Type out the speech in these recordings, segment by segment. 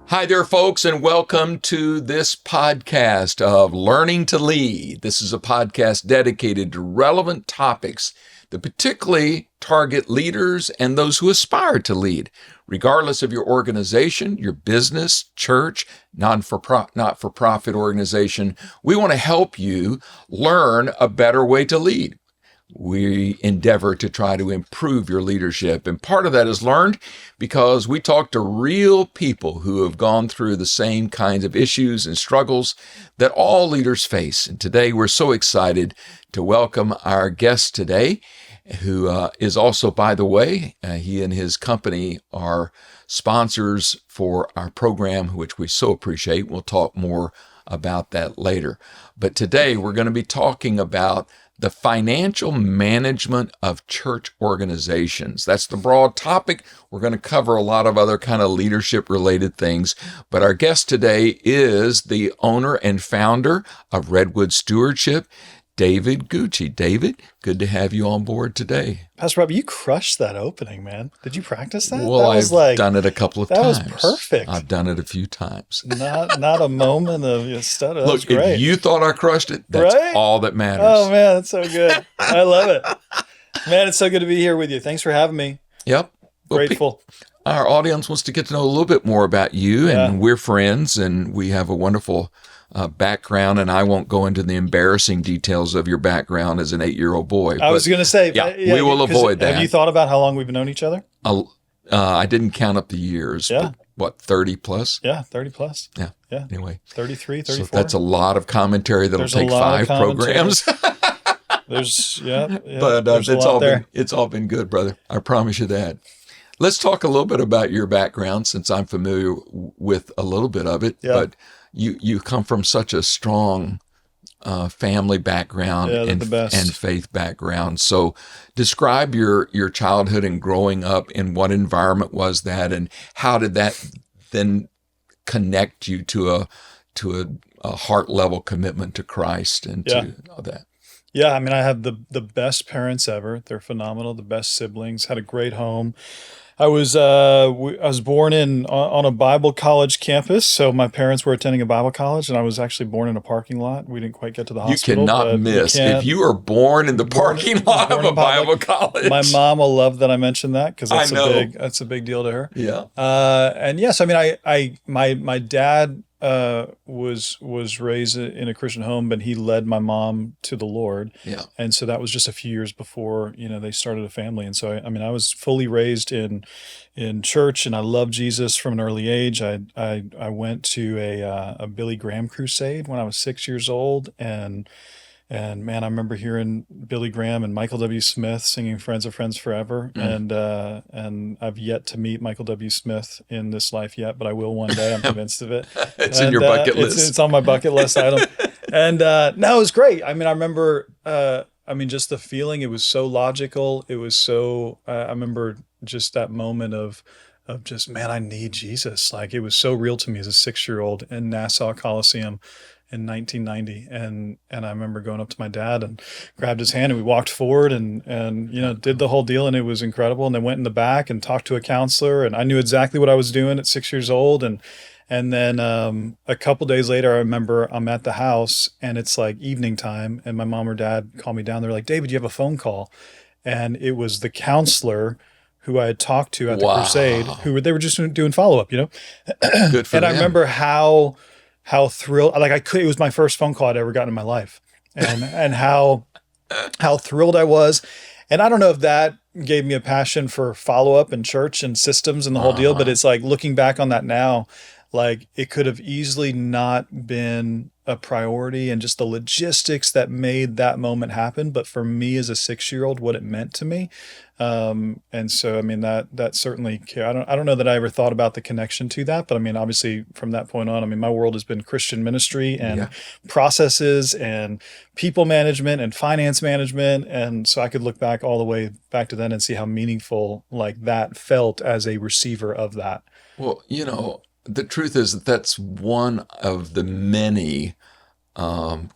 Hi there, folks, and welcome to this podcast of Learning to Lead. This is a podcast dedicated to relevant topics that particularly target leaders and those who aspire to lead, regardless of your organization, your business, church, not-for-profit organization. We want to help you learn a better way to lead. We endeavor to try to improve your leadership. And part of that is learned because we talk to real people who have gone through the same kinds of issues and struggles that all leaders face. And today we're so excited to welcome our guest today, who is also, by the way, he and his company are sponsors for our program, which we so appreciate. We'll talk more about that later. But today we're going to be talking about the financial management of church organizations. That's the broad topic. We're going to cover a lot of other kind of leadership related things. But our guest today is the owner and founder of Redwood Stewardship, David Goochee. David, good to have you on board today. Pastor Rob, you crushed that opening, man. Did you practice that? Well, I've done it a couple of times. That was perfect. I've done it a few times. Not a moment of stutter. Look, if you thought I crushed it, that's right? all that matters. Oh, man, that's so good. I love it. Man, it's so good to be here with you. Thanks for having me. Yep. Well, grateful. Our audience wants to get to know a little bit more about you, and we're friends, and we have a wonderful background, and I won't go into the embarrassing details of your background as an 8-year-old boy. I was going to say, we will avoid that. Have you thought about how long we've known each other? I didn't count up the years. Yeah. But what, 30 plus? Yeah, 30 plus. Yeah. Yeah. Anyway. 33, 34. So that's a lot of commentary that'll take 5 programs. There's, but it's all been good, brother. I promise you that. Let's talk a little bit about your background, since I'm familiar with a little bit of it. Yeah. But you come from such a strong family background and faith background. So describe your childhood and growing up. In what environment was that, and how did that then connect you to a heart level commitment to Christ and to all that? Yeah, I mean, I have the best parents ever. They're phenomenal. The best siblings. Had a great home. I was born on a Bible college campus, so my parents were attending a Bible college, and I was actually born in a parking lot. We didn't quite get to the hospital. You cannot miss if you are born in the parking lot of a Bible college. My mom will love that I mentioned that, because that's a big deal to her. Yeah. And yes, I mean, my dad was raised in a Christian home, but he led my mom to the Lord. Yeah. And so that was just a few years before, they started a family. And so, I mean, I was fully raised in church, and I loved Jesus from an early age. I went to a Billy Graham crusade when I was 6 years old, and man, I remember hearing Billy Graham and Michael W. Smith singing "Friends of Friends Forever," and I've yet to meet Michael W. Smith in this life yet, but I will one day. I'm convinced of it. It's in your bucket list. It's on my bucket list item. And no, it was great. I mean, I remember. Just the feeling. It was so logical. It was so. I remember just that moment of just, man, I need Jesus. Like, it was so real to me as a 6-year-old in Nassau Coliseum in 1990, and I remember going up to my dad and grabbed his hand, and we walked forward and did the whole deal, and it was incredible. And then went in the back and talked to a counselor, and I knew exactly what I was doing at 6 years old. And then a couple days later, I remember I'm at the house, and it's like evening time, and my mom or dad call me down. They're like, "David, you have a phone call," and it was the counselor who I had talked to at the crusade. They were just doing follow up, Good for and them. I remember how thrilled, it was my first phone call I'd ever gotten in my life, and how thrilled I was. And I don't know if that gave me a passion for follow up and church and systems and the whole deal, but it's like, looking back on that now, like, it could have easily not been a priority, and just the logistics that made that moment happen. But for me as a 6-year-old, what it meant to me. And so, I mean, that certainly, I don't know that I ever thought about the connection to that, but I mean, obviously from that point on, I mean, my world has been Christian ministry and processes and people management and finance management. And so I could look back all the way back to then and see how meaningful like that felt as a receiver of that. Well, the truth is that that's one of the many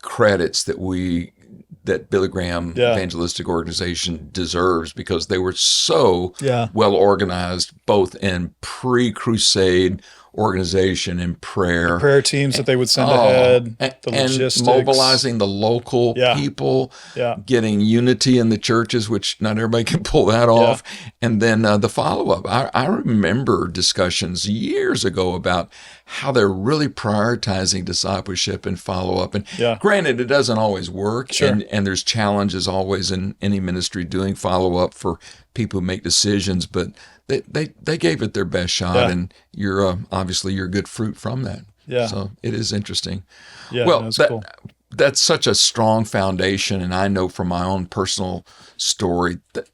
credits that Billy Graham Evangelistic Organization deserves, because they were so well organized, both in pre-crusade organization and prayer. Prayer teams that they would send Oh, ahead, and, the and logistics. mobilizing the local Yeah. people, Yeah. getting unity in the churches, which not everybody can pull that off. And then the follow-up. I remember discussions years ago about how they're really prioritizing discipleship and follow-up. And Yeah. granted, it doesn't always work. Sure. And there's challenges always in any ministry doing follow-up for people who make decisions, but they gave it their best shot, Yeah. and you're obviously you're good fruit from that. Yeah. So it is interesting. Yeah. Well, That's that, cool. that's such a strong foundation, and I know from my own personal story that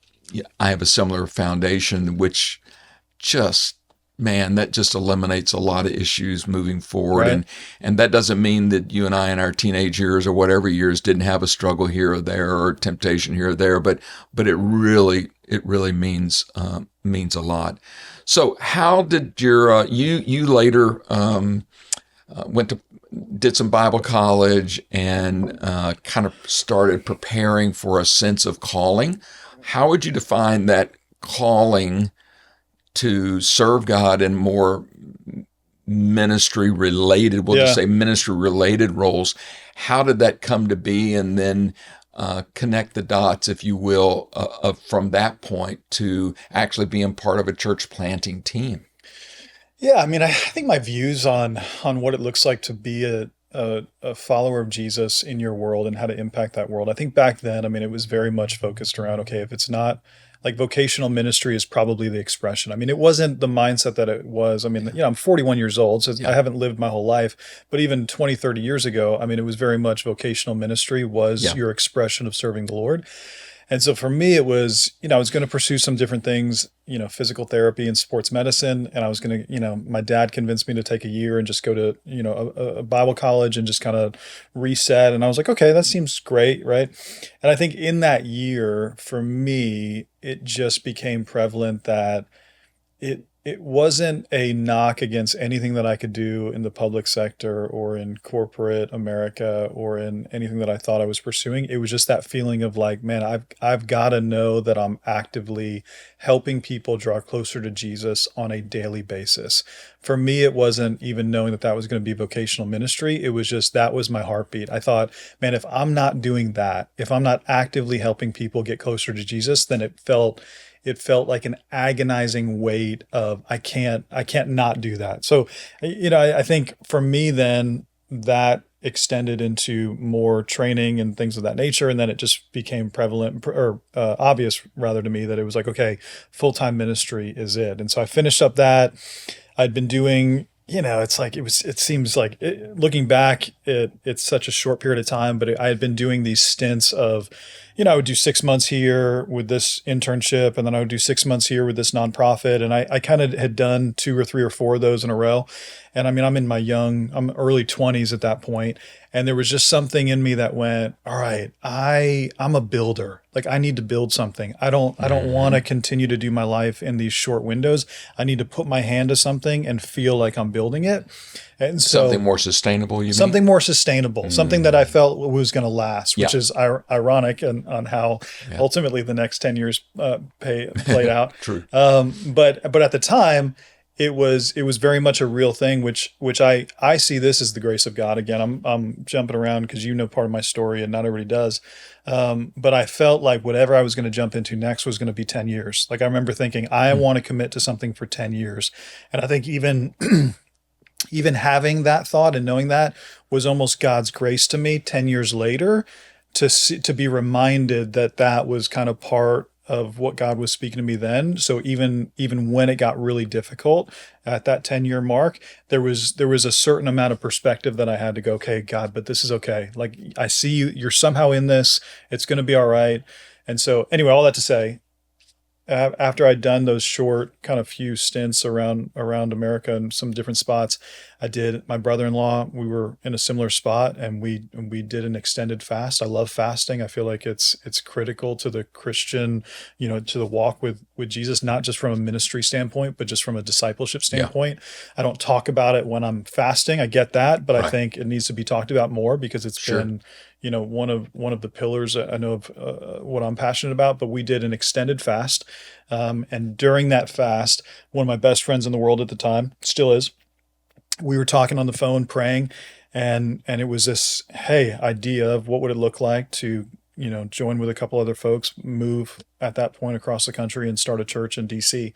I have a similar foundation, which just, man, that just eliminates a lot of issues moving forward. Right. And that doesn't mean that you and I in our teenage years or whatever years didn't have a struggle here or there or temptation here or there, but it really means a lot. So how did your you later did some Bible college and kind of started preparing for a sense of calling? How would you define that calling to serve God in more ministry related, we'll just say ministry related roles? How did that come to be? And then connect the dots, if you will, from that point to actually being part of a church planting team. Yeah, I mean, I think my views on what it looks like to be a follower of Jesus in your world and how to impact that world. I think back then, I mean, it was very much focused around, okay, if it's not like vocational ministry is probably the expression. I mean, it wasn't the mindset that it was. I mean, you know, I'm 41 years old, so I haven't lived my whole life, but even 20, 30 years ago, I mean, it was very much vocational ministry was your expression of serving the Lord. And so for me, it was, you know, I was going to pursue some different things, you know, physical therapy and sports medicine. And I was going to, you know, my dad convinced me to take a year and just go to, you know, a Bible college and just kind of reset. And I was like, okay, that seems great. Right. And I think in that year, for me, it just became prevalent that it wasn't a knock against anything that I could do in the public sector or in corporate America or in anything that I thought I was pursuing. It was just that feeling of like, man, I've got to know that I'm actively helping people draw closer to Jesus on a daily basis. For me, it wasn't even knowing that was going to be vocational ministry. It was just, that was my heartbeat. I thought, man, if I'm not doing that, if I'm not actively helping people get closer to Jesus, then it felt like an agonizing weight of I can't not do that. So, you know, I think for me then that extended into more training and things of that nature. And then it just became prevalent or obvious rather to me that it was like, okay, full-time ministry is it. And so I finished up that. I'd been doing, you know, it's like, it seems like looking back, it's such a short period of time, but I had been doing these stints of, you know, I would do 6 months here with this internship, and then I would do 6 months here with this nonprofit. And I kind of had done 2 or 3 or 4 of those in a row. And I mean, I'm early 20s at that point. And there was just something in me that went, all right, I'm a builder. Like I need to build something. I don't want to continue to do my life in these short windows. I need to put my hand to something and feel like I'm building it. And so something more sustainable, you mean? Something more sustainable, something that I felt was going to last, which is ironic on how ultimately the next 10 years played out. True. But at the time, it was very much a real thing, which I see this as the grace of God. Again, I'm jumping around because you know part of my story and not everybody does. But I felt like whatever I was going to jump into next was going to be 10 years. Like I remember thinking, I want to commit to something for 10 years. And I think even having that thought and knowing that was almost God's grace to me 10 years later to be reminded that was kind of part of what God was speaking to me then. So even when it got really difficult at that 10-year mark, there was a certain amount of perspective that I had to go, okay, God, but this is okay. Like I see you're somehow in this, it's going to be all right. And so anyway, all that to say, after I'd done those short kind of few stints around America and some different spots, my brother-in-law, we were in a similar spot and we did an extended fast. I love fasting. I feel like it's critical to the Christian, you know, to the walk with Jesus, not just from a ministry standpoint, but just from a discipleship standpoint. Yeah. I don't talk about it when I'm fasting. I get that, but I think it needs to be talked about more because it's been, you know, one of the pillars I know of what I'm passionate about. But we did an extended fast. And during that fast, one of my best friends in the world at the time, still is, we were talking on the phone, praying, and it was this, hey, idea of what would it look like to, join with a couple other folks, move at that point across the country and start a church in DC.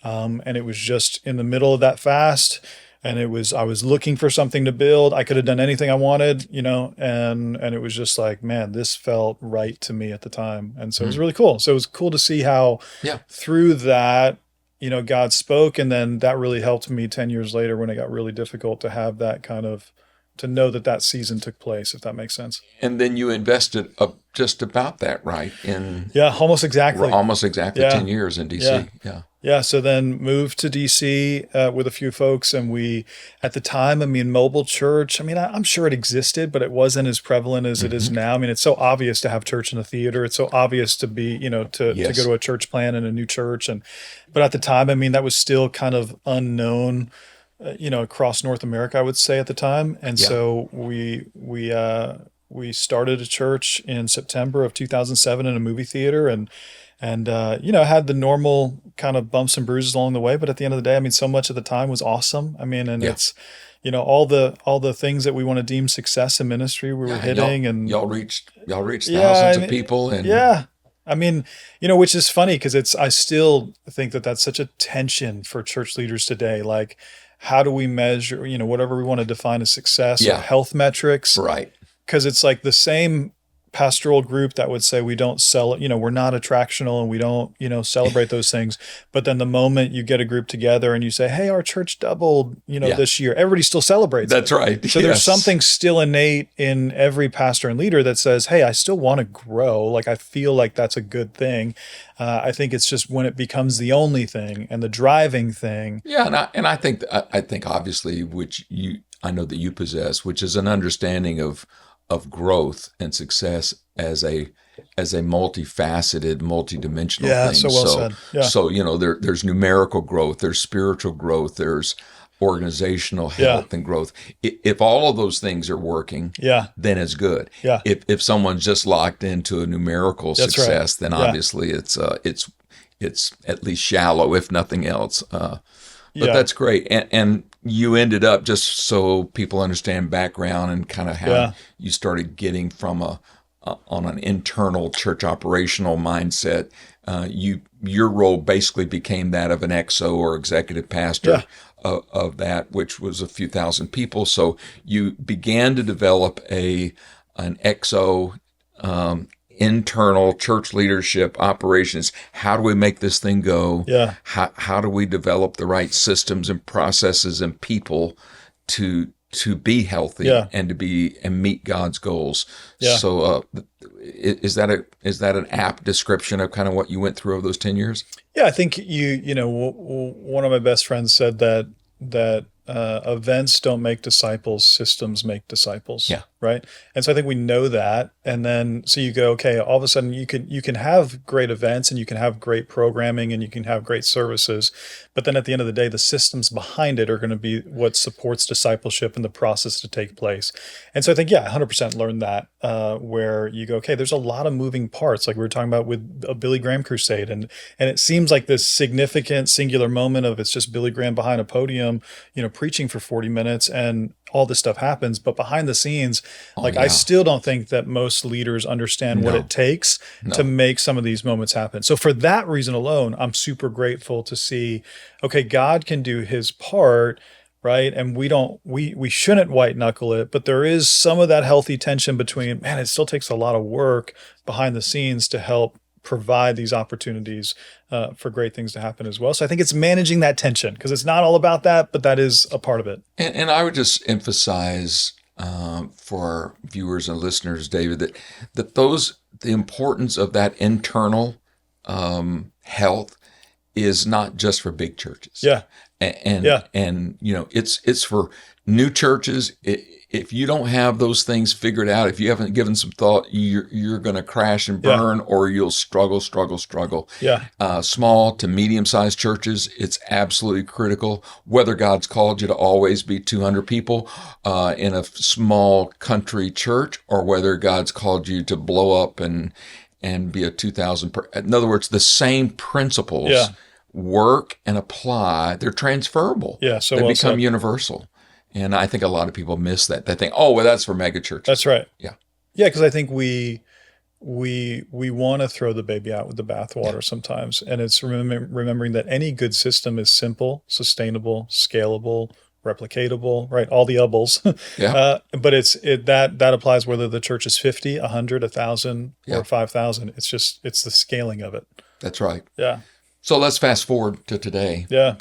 And it was just in the middle of that fast. And I was looking for something to build. I could have done anything I wanted, and it was just like, man, this felt right to me at the time. And so it was really cool. So it was cool to see how through that, God spoke. And then that really helped me 10 years later when it got really difficult to have that kind of, to know that season took place, if that makes sense. And then you invested just about that, right? Almost exactly. 10 years in DC. Yeah. So then moved to DC with a few folks, and we, at the time, mobile church. I'm sure it existed, but it wasn't as prevalent as it is now. It's so obvious to have church in a theater. It's so obvious to be, to go to a church plant and a new church, but at the time, that was still kind of unknown. Across North America, I would say at the time. And so we started a church in September of 2007 in a movie theater, and had the normal kind of bumps and bruises along the way. But at the end of the day, so much of the time was awesome. It's, all the things that we want to deem success in ministry, we were hitting, and y'all reached thousands of people. And which is funny because I still think that's such a tension for church leaders today. Like, how do we measure, whatever we want to define as success or health metrics? Right. Because it's like the same pastoral group that would say we don't sell it, we're not attractional and we don't, celebrate those things. But then the moment you get a group together and you say, hey, our church doubled, this year, everybody still celebrates. That's right. So there's something still innate in every pastor and leader that says, hey, I still want to grow. Like, I feel like that's a good thing. I think it's just when it becomes the only thing and the driving thing. Yeah. And I think obviously, I know that you possess, which is an understanding of growth and success as a multifaceted, multidimensional thing. So well said. Yeah. So, there's numerical growth, there's spiritual growth, there's organizational health and growth. If all of those things are working, then it's good. Yeah. If someone's just locked into a numerical success, then obviously it's at least shallow, if nothing else. But that's great. And you ended up, just so people understand background and kind of how you started getting from on an internal church operational mindset, your role basically became that of an XO or executive pastor of that, which was a few thousand people. So you began to develop an XO, internal church leadership operations. How do we make this thing go? Yeah. How do we develop the right systems and processes and people to be healthy and and meet God's goals? Yeah. So is that an apt description of kind of what you went through over those 10 years? Yeah, I think one of my best friends said that events don't make disciples, systems make disciples. Yeah. Right. And so I think we know that. And then, so you go, okay, all of a sudden you can have great events and you can have great programming and you can have great services. But then at the end of the day, the systems behind it are going to be what supports discipleship and the process to take place. And so I think, 100% learned that, where you go, okay, there's a lot of moving parts. Like we were talking about with a Billy Graham crusade. And it seems like this significant singular moment of it's just Billy Graham behind a podium, preaching for 40 minutes and all this stuff happens. But behind the scenes, I still don't think that most leaders understand what it takes to make some of these moments happen. So for that reason alone, I'm super grateful to see, okay, God can do his part, right? And we shouldn't white knuckle it, but there is some of that healthy tension between, man, it still takes a lot of work behind the scenes to help provide these opportunities for great things to happen as well. So I think it's managing that tension, because it's not all about that, but that is a part of it. And I would just emphasize for our viewers and listeners, David, that the importance of that internal health is not just for big churches. Yeah. And it's for new churches. If you don't have those things figured out, if you haven't given some thought, you're going to crash and burn, or you'll struggle. Yeah. Small to medium-sized churches, it's absolutely critical. Whether God's called you to always be 200 people in a small country church, or whether God's called you to blow up and be a 2,000. In other words, the same principles work and apply. They're transferable. Yeah. So they well become said. universal. And I think a lot of people miss that. They think, oh, well, that's for mega churches. That's right. Yeah. Yeah, because I think we want to throw the baby out with the bathwater sometimes, and it's remembering that any good system is simple, sustainable, scalable, replicatable, right? All the ubbles. Yeah. But that applies whether the church is 50, 100, 1,000, or 5,000. It's the scaling of it. That's right. Yeah. So let's fast forward to today. Yeah.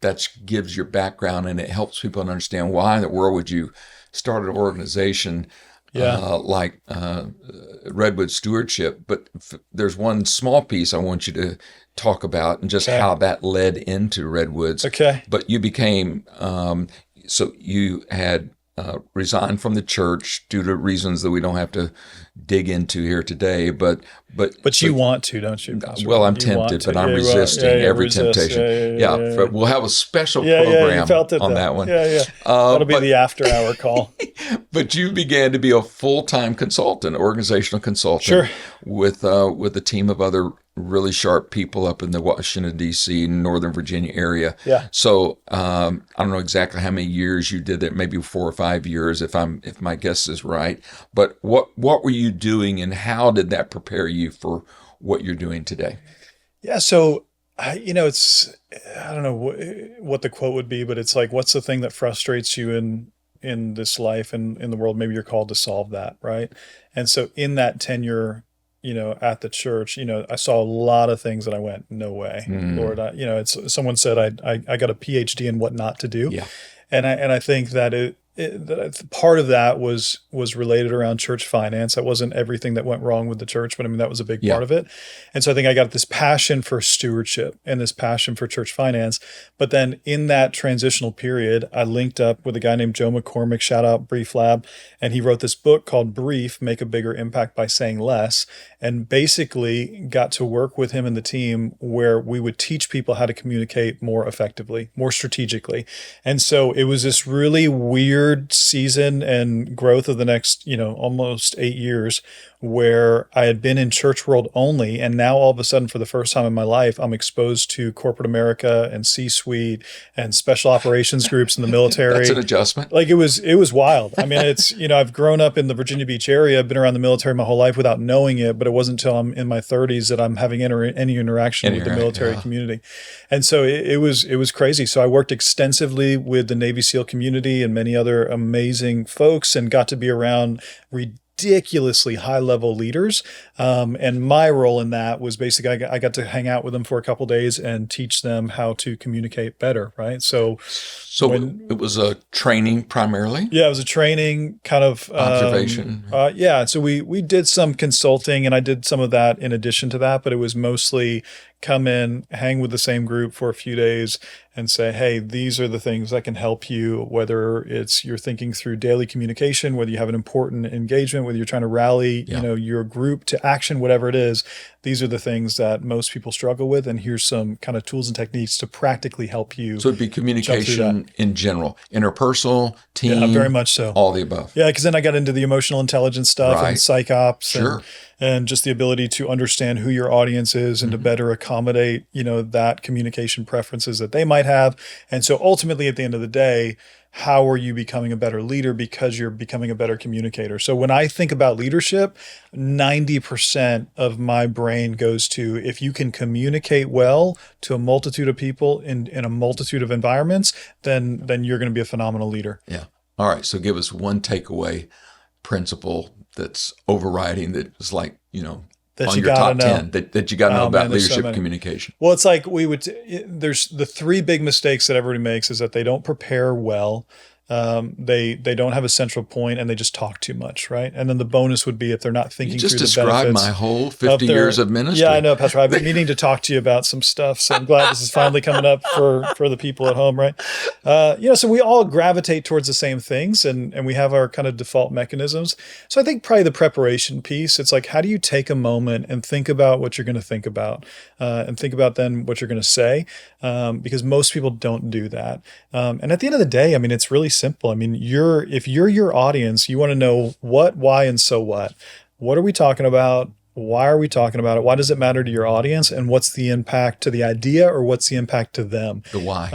That gives your background, and it helps people understand why in the world would you start an organization like Redwood Stewardship. But there's one small piece I want you to talk about, and just how that led into Redwoods. Okay. But you became, so you had resigned from the church due to reasons that we don't have to dig into here today. But you want to, don't you, Pastor? Well, I'm tempted, but I'm resisting every temptation. We'll have a special program on that one. Yeah. That'll be the after-hour call. But you began to be a full-time consultant, organizational consultant, with a team of other really sharp people up in the Washington, D.C., Northern Virginia area. Yeah. So I don't know exactly how many years you did that, maybe 4 or 5 years, if my guess is right. But what were you doing, and how did that prepare you for what you're doing today? Yeah. So, it's, I don't know what the quote would be, but it's like, what's the thing that frustrates you in this life and in the world? Maybe you're called to solve that, right? And so in that tenure, at the church, I saw a lot of things that I went, no way, Lord. It's someone said I got a PhD in what not to do, and I think that that part of that was related around church finance. That wasn't everything that went wrong with the church, but I mean that was a big part of it. And so I think I got this passion for stewardship and this passion for church finance. But then in that transitional period, I linked up with a guy named Joe McCormick, shout out Brief Lab, and he wrote this book called Brief: Make a Bigger Impact by Saying Less, and basically got to work with him and the team where we would teach people how to communicate more effectively, more strategically. And so it was this really weird season and growth of the next, almost 8 years, where I had been in church world only. And now all of a sudden, for the first time in my life, I'm exposed to corporate America and C-suite and special operations groups in the military. That's an adjustment. Like it was wild. I mean, it's, I've grown up in the Virginia Beach area. I've been around the military my whole life without knowing it, but it wasn't until I'm in my 30s that I'm having any interaction with the military community. And so it was crazy. So I worked extensively with the Navy SEAL community and many other amazing folks, and got to be around ridiculously high-level leaders. And my role in that was basically I got to hang out with them for a couple of days and teach them how to communicate better, right? So it was a training primarily? Yeah, it was a training kind of observation. So we did some consulting, and I did some of that in addition to that, but it was mostly come in, hang with the same group for a few days, and say, hey, these are the things that can help you, whether it's you're thinking through daily communication, whether you have an important engagement, whether you're trying to rally your group to action, whatever it is. These are the things that most people struggle with, and here's some kind of tools and techniques to practically help you. So it'd be communication in general, interpersonal, team, very much so, all the above. Yeah, because then I got into the emotional intelligence stuff and psych ops, and just the ability to understand who your audience is and to better accommodate, that communication preferences that they might have. And so ultimately, at the end of the day, how are you becoming a better leader? Because you're becoming a better communicator. So when I think about leadership, 90% of my brain goes to, if you can communicate well to a multitude of people in a multitude of environments, then you're going to be a phenomenal leader. Yeah. All right. So give us one takeaway principle that's overriding, that is like, that on you your top know. 10 that you got to know about leadership communication. Well, it's like there's the 3 big mistakes that everybody makes is that they don't prepare well. They don't have a central point, and they just talk too much, right? And then the bonus would be if they're not thinking through the benefits. You just described my whole 50 years of ministry. Yeah, I know, Pastor. I've been meaning to talk to you about some stuff, so I'm glad this is finally coming up for the people at home, right? So we all gravitate towards the same things, and we have our kind of default mechanisms. So I think probably the preparation piece, it's like, how do you take a moment and think about what you're going to think about, and think about then what you're going to say, because most people don't do that. And at the end of the day, I mean, it's really simple. I mean, if you're your audience, you want to know what, why, and so what. What are we talking about? Why are we talking about it? Why does it matter to your audience? And what's the impact to the idea, or what's the impact to them? The why.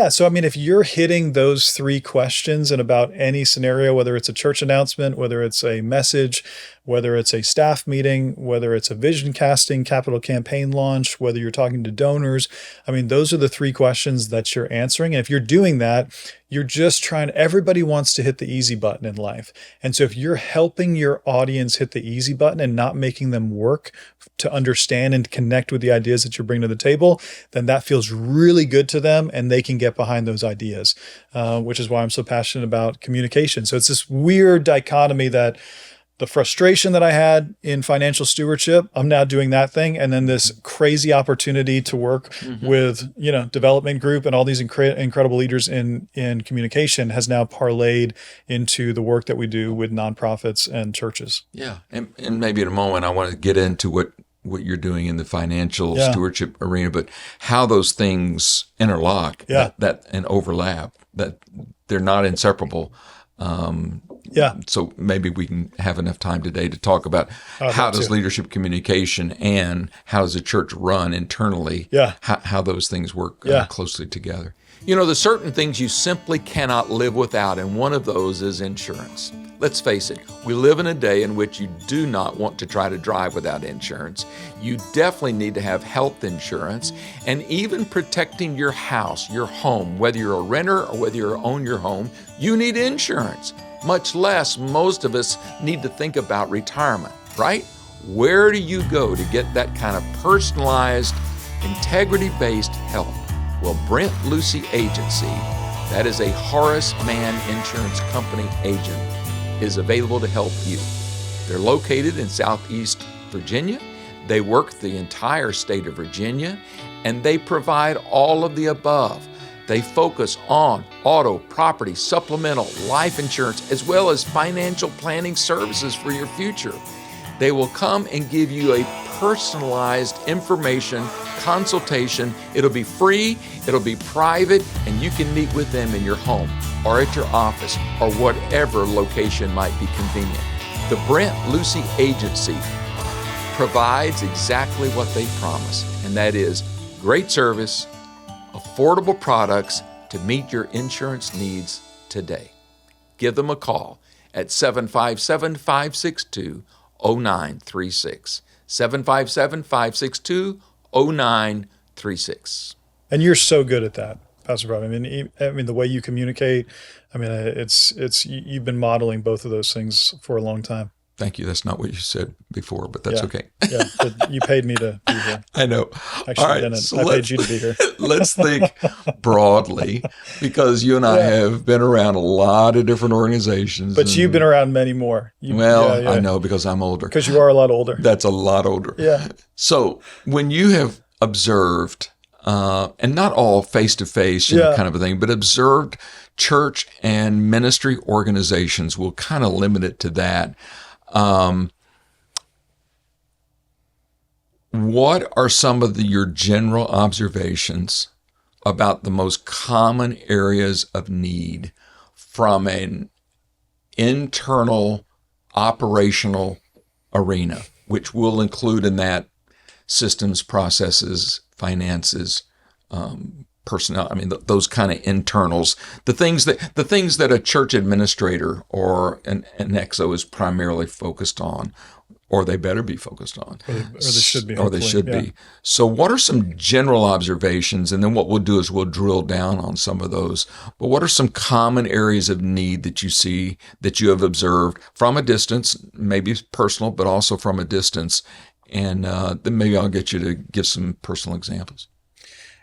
So, I mean, if you're hitting those three questions in about any scenario, whether it's a church announcement, whether it's a message, whether it's a staff meeting, whether it's a vision casting, capital campaign launch, whether you're talking to donors, I mean, those are the three questions that you're answering. And if you're doing that, you're just everybody wants to hit the easy button in life. And so if you're helping your audience hit the easy button and not making them work to understand and connect with the ideas that you're bringing to the table, then that feels really good to them and they can get behind those ideas, which is why I'm so passionate about communication. So it's this weird dichotomy that the frustration that I had in financial stewardship, I'm now doing that thing. And then this crazy opportunity to work with, development group and all these incredible leaders in communication has now parlayed into the work that we do with nonprofits and churches. Yeah. And maybe in a moment, I want to get into what you're doing in the financial stewardship arena, but how those things interlock that and overlap, that they're not inseparable. So maybe we can have enough time today to talk about how does leadership communication and how does a church run internally, how those things work closely together. There's certain things you simply cannot live without, and one of those is insurance. Let's face it, we live in a day in which you do not want to try to drive without insurance. You definitely need to have health insurance, and even protecting your house, your home, whether you're a renter or whether you own your home, you need insurance. Much less, most of us need to think about retirement, right? Where do you go to get that kind of personalized, integrity-based help? Well, Brent Lucy Agency, that is a Horace Mann Insurance Company agent, is available to help you. They're located in Southeast Virginia. They work the entire state of Virginia, and they provide all of the above. They focus on auto, property, supplemental, life insurance, as well as financial planning services for your future. They will come and give you a personalized information consultation. It'll be free, it'll be private, and you can meet with them in your home or at your office or whatever location might be convenient. The Brent Lucy Agency provides exactly what they promise, and that is great service, affordable products to meet your insurance needs today. Give them a call at 757-562-0936. 757-562-0936. And you're so good at that, Pastor Bob. I mean, the way you communicate, it's you've been modeling both of those things for a long time. Thank you. That's not what you said before, but that's okay. But you paid me to be here. I know. Actually, all right, so I paid you to be here. Let's think broadly, because you and I have been around a lot of different organizations. But you've been around many more. I know, because I'm older. Because you are a lot older. That's a lot older. Yeah. So when you have observed, and not all face-to-face kind of a thing, but observed church and ministry organizations, we'll kind of limit it to that. What are some of your general observations about the most common areas of need from an internal operational arena, which will include in that systems, processes, finances, personnel? Those kind of internals, the things that a church administrator or an EXO is primarily focused on, or they better be focused on, or they should be. Or they should be. So what are some general observations? And then what we'll do is we'll drill down on some of those. But what are some common areas of need that you see, that you have observed from a distance, maybe personal, but also from a distance? And then maybe I'll get you to give some personal examples.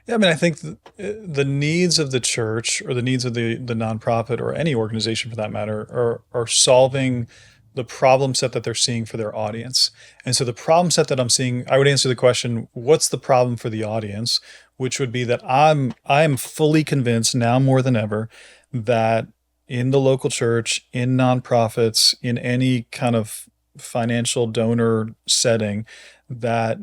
Yeah, I think the needs of the church or the needs of the nonprofit or any organization for that matter are solving the problem set that they're seeing for their audience. And so the problem set that I'm seeing, I would answer the question, what's the problem for the audience? Which would be that I'm fully convinced now more than ever that in the local church, in nonprofits, in any kind of financial donor setting, that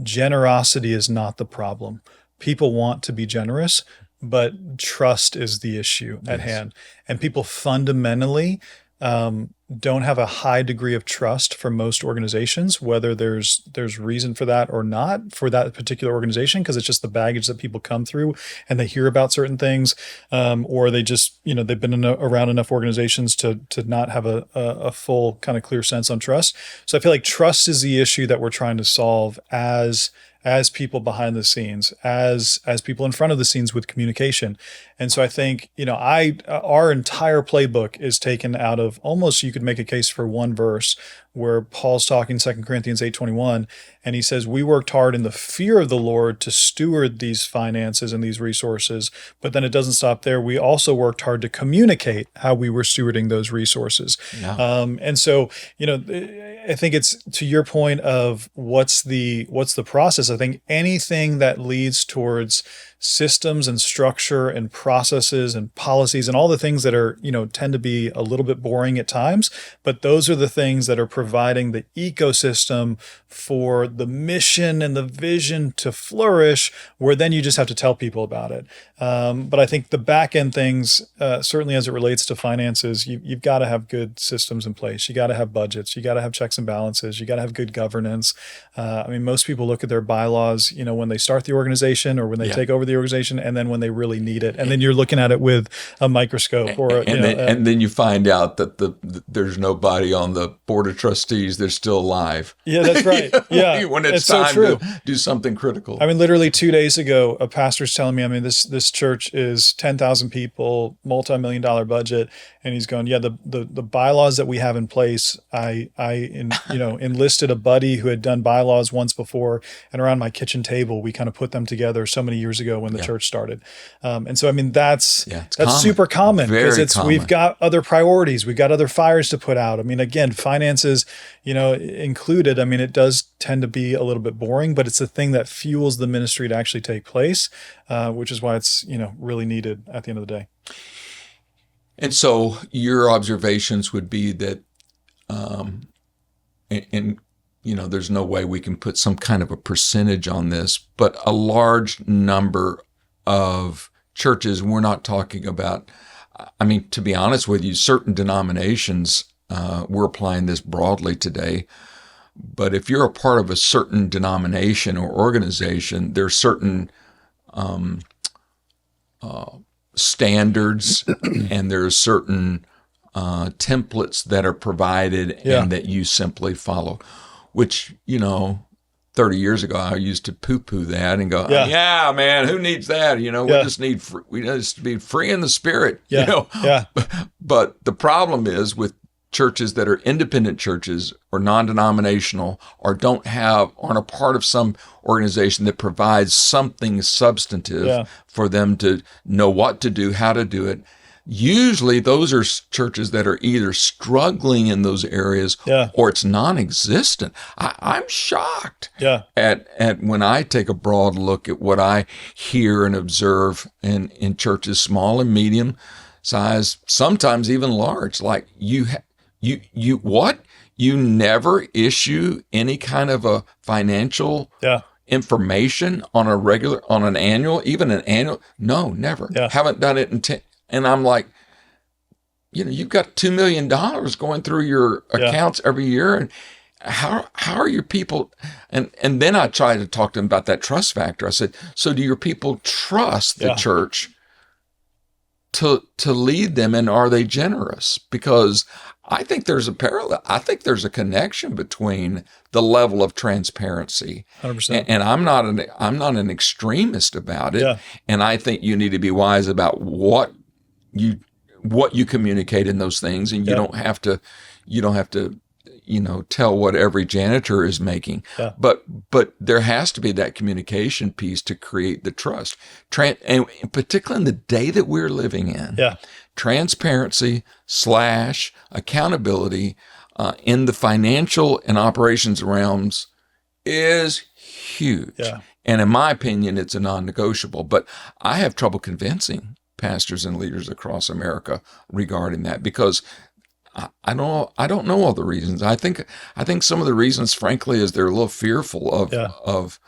generosity is not the problem. People want to be generous, but trust is the issue at hand. And people fundamentally don't have a high degree of trust for most organizations, whether there's reason for that or not for that particular organization, because it's just the baggage that people come through and they hear about certain things, or they just, they've been around enough organizations to not have a full kind of clear sense on trust. So I feel like trust is the issue that we're trying to solve as people behind the scenes, as people in front of the scenes with communication. And so I think, our entire playbook is taken out of almost, you could make a case for one verse where Paul's talking 2 Corinthians 8:21, and he says, we worked hard in the fear of the Lord to steward these finances and these resources. But then it doesn't stop there. We also worked hard to communicate how we were stewarding those resources. Yeah. And so, I think it's to your point of what's the process. I think anything that leads towards systems and structure and processes and policies and all the things that are, tend to be a little bit boring at times, but those are the things that are providing the ecosystem for the mission and the vision to flourish, where then you just have to tell people about it. But I think the back end things, certainly as it relates to finances, you've got to have good systems in place. You got to have budgets. You got to have checks and balances. You got to have good governance. Most people look at their bylaws, when they start the organization or when they take over the organization, and then when they really need it, and then you're looking at it with a microscope, or and then you find out that there's nobody on the board of trustees. They're still alive. Yeah, that's right. Yeah, when it's time to do something critical. Literally 2 days ago, a pastor's telling me, this church is 10,000 people, multi-million-dollar budget, and he's going, the bylaws that we have in place. I enlisted a buddy who had done bylaws once before, and around my kitchen table, we kind of put them together so many years ago when the church started. And so, that's common. super common, because common. We've got other priorities. We've got other fires to put out. Again, finances, included. It does tend to be a little bit boring, but it's the thing that fuels the ministry to actually take place, which is why it's, really needed at the end of the day. And so your observations would be that, there's no way we can put some kind of a percentage on this, but a large number of churches, we're not talking about, to be honest with you, certain denominations, we're applying this broadly today, but if you're a part of a certain denomination or organization, there are certain standards and there are certain templates that are provided and that you simply follow, which, 30 years ago, I used to poo-poo that and go, yeah, man, who needs that? We just need, we just be free in the spirit, But the problem is with churches that are independent churches or non-denominational or aren't a part of some organization that provides something substantive for them to know what to do, how to do it. Usually those are churches that are either struggling in those areas or it's non-existent. I'm shocked at when I take a broad look at what I hear and observe in churches, small and medium size, sometimes even large. Like you never issue any kind of a financial information on an annual. No, never. Haven't done it in 10. And I'm like, you've got $2 million going through your accounts every year. And how are your people? And then I tried to talk to them about that trust factor. I said, so do your people trust the church to lead them? And are they generous? Because I think there's a parallel. I think there's a connection between the level of transparency. 100%. And I'm not an extremist about it. And I think you need to be wise about what you communicate in those things, and you don't have to tell what every janitor is making. But there has to be that communication piece to create the trust. And particularly in the day that we're living in, transparency / accountability in the financial and operations realms is huge. And in my opinion, it's a non-negotiable. But I have trouble convincing pastors and leaders across America regarding that, because I don't know all the reasons. I think some of the reasons, frankly, is they're a little fearful of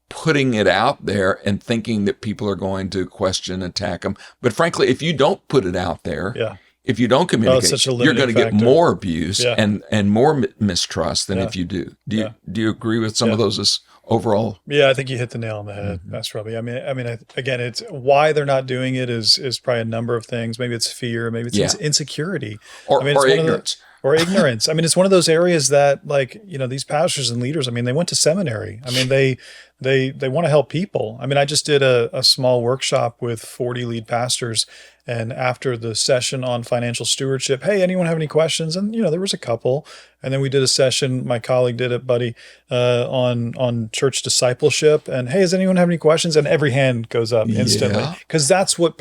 putting it out there and thinking that people are going to question, attack them. But frankly, if you don't put it out there, if you don't communicate, such a you're going to limiting get factor. more abuse Yeah. and more mistrust than Yeah. if you do. Do Yeah. you agree with some of those as overall? Yeah, I think you hit the nail on the head. That's probably. Again, it's why they're not doing it is probably a number of things. Maybe it's fear. Maybe it's Yeah. insecurity. Or, it's or one ignorance. or ignorance. It's one of those areas that, like, these pastors and leaders. They went to seminary. They want to help people. I just did a small workshop with 40 lead pastors. And after the session on financial stewardship, hey, anyone have any questions? And, there was a couple. And then we did a session, my colleague did it, Buddy, on church discipleship. And, hey, does anyone have any questions? And every hand goes up instantly. Because that's what